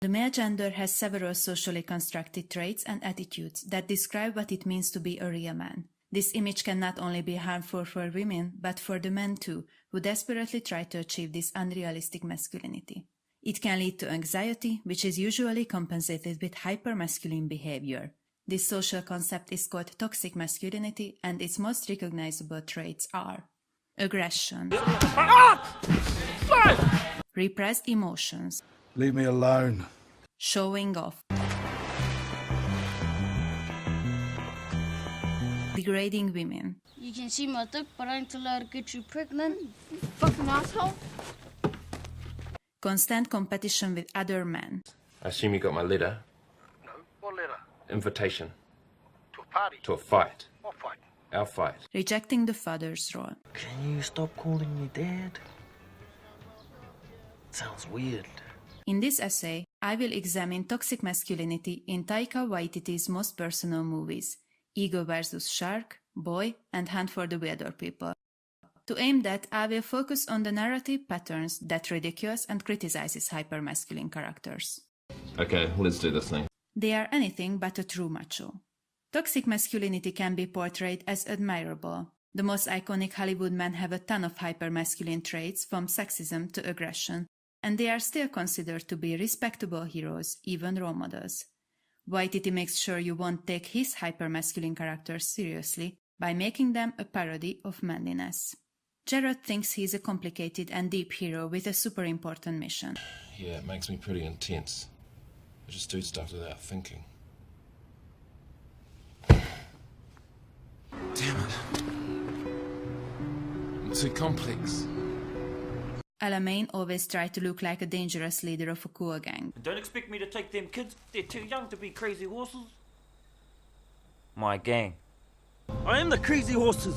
The male gender has several socially constructed traits and attitudes that describe what it means to be a real man. This image can not only be harmful for women, but for the men too, who desperately try to achieve this unrealistic masculinity. It can lead to anxiety, which is usually compensated with hypermasculine behavior. This social concept is called toxic masculinity, and its most recognizable traits are aggression, repressed emotions, leave me alone, showing off, degrading women. You can see my dick, but I ain't allowed to get you pregnant. You fucking asshole. Constant competition with other men. I assume you got my letter. No, what letter? Invitation. To a party? To a fight. What fight? Our fight. Rejecting the father's role. Can you stop calling me Dad? Sounds weird. In this essay, I will examine toxic masculinity in Taika Waititi's most personal movies, Eagle vs. Shark, Boy, and Hunt for the Wilderpeople. To aim that, I will focus on the narrative patterns that ridicules and criticizes hypermasculine characters. Okay, let's do this thing. They are anything but a true macho. Toxic masculinity can be portrayed as admirable. The most iconic Hollywood men have a ton of hypermasculine traits, from sexism to aggression, and they are still considered to be respectable heroes, even role models. Waititi makes sure you won't take his hypermasculine characters seriously by making them a parody of manliness. Jared thinks he's a complicated and deep hero with a super important mission. Yeah, it makes me pretty intense. I just do stuff without thinking. Damn it. I'm too complex. Alamein always tried to look like a dangerous leader of a cool gang. Don't expect me to take them kids. They're too young to be crazy horses. My gang. I am the crazy horses.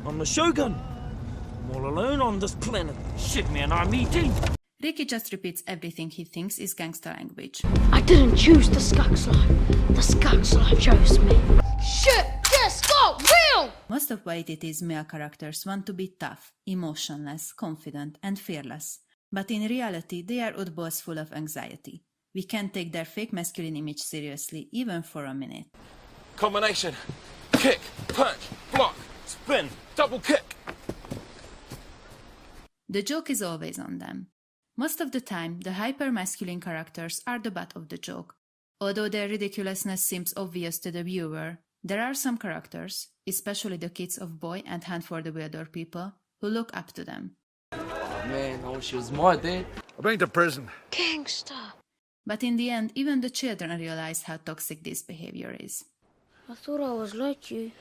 I'm the Shogun. I'm all alone on this planet. Shit, man, I'm eating. Ricky just repeats everything he thinks is gangster language. I didn't choose the Skug's life. The Skug's life chose me. Shit, this got real! Most of Waititi's male characters want to be tough, emotionless, confident, and fearless. But in reality, they are oddballs full of anxiety. We can't take their fake masculine image seriously, even for a minute. Combination. Kick, punch, block, spin, double kick. The joke is always on them. Most of the time, the hyper-masculine characters are the butt of the joke. Although their ridiculousness seems obvious to the viewer, there are some characters, especially the kids of Boy and Hunt for the Wilderpeople, who look up to them. Oh man, I wish it was my dad. I've been to prison. Gangster. But in the end, even the children realize how toxic this behavior is. I thought I was like you,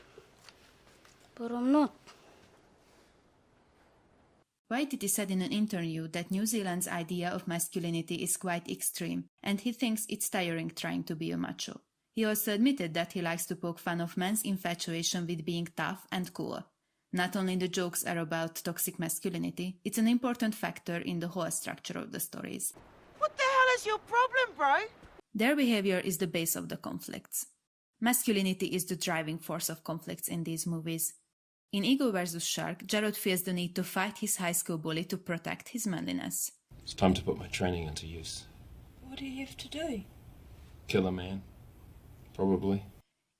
but I'm not. Waititi said in an interview that New Zealand's idea of masculinity is quite extreme, and he thinks it's tiring trying to be a macho. He also admitted that he likes to poke fun of men's infatuation with being tough and cool. Not only the jokes are about toxic masculinity, it's an important factor in the whole structure of the stories. What the hell is your problem, bro? Their behavior is the base of the conflicts. Masculinity is the driving force of conflicts in these movies. In Eagle vs. Shark, Jared feels the need to fight his high school bully to protect his manliness. It's time to put my training into use. What do you have to do? Kill a man. Probably.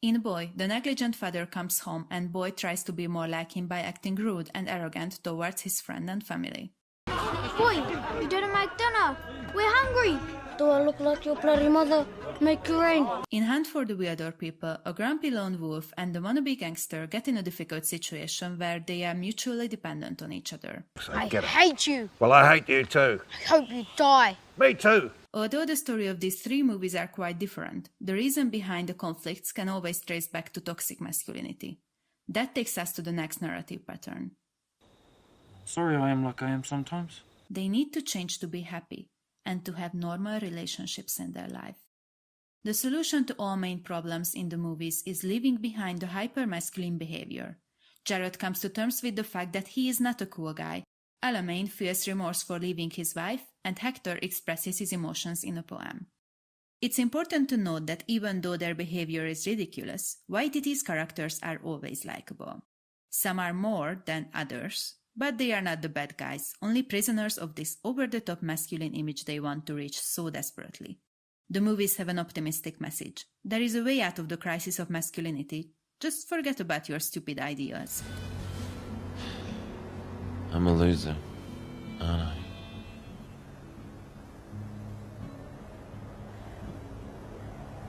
In Boy, the negligent father comes home and Boy tries to be more like him by acting rude and arrogant towards his friend and family. Boy, you didn't make dinner. We're hungry. Do I look like your bloody mother? Make it rain. In Hunt for the Wilderpeople, a grumpy lone wolf and the wannabe gangster get in a difficult situation where they are mutually dependent on each other. I hate you. Well, I hate you too. I hope you die. Me too. Although the story of these three movies are quite different, the reason behind the conflicts can always trace back to toxic masculinity. That takes us to the next narrative pattern. Sorry I am like I am sometimes. They need to change to be happy and to have normal relationships in their life. The solution to all main problems in the movies is leaving behind the hyper-masculine behavior. Jared comes to terms with the fact that he is not a cool guy. Alamein feels remorse for leaving his wife, and Hector expresses his emotions in a poem. It's important to note that even though their behavior is ridiculous, Waititi's characters are always likable. Some are more than others, But they are not the bad guys, only prisoners of this over-the-top masculine image they want to reach so desperately. The movies have an optimistic message. There is a way out of the crisis of masculinity. Just forget about your stupid ideas. I'm a loser, aren't I?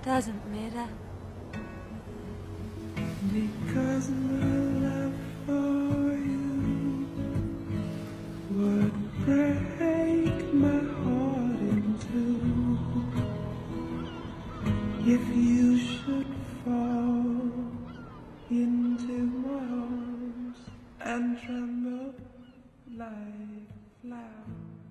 Doesn't matter. Because my love for you would break my heart in two if you should fall into my arms and tremble like flowers.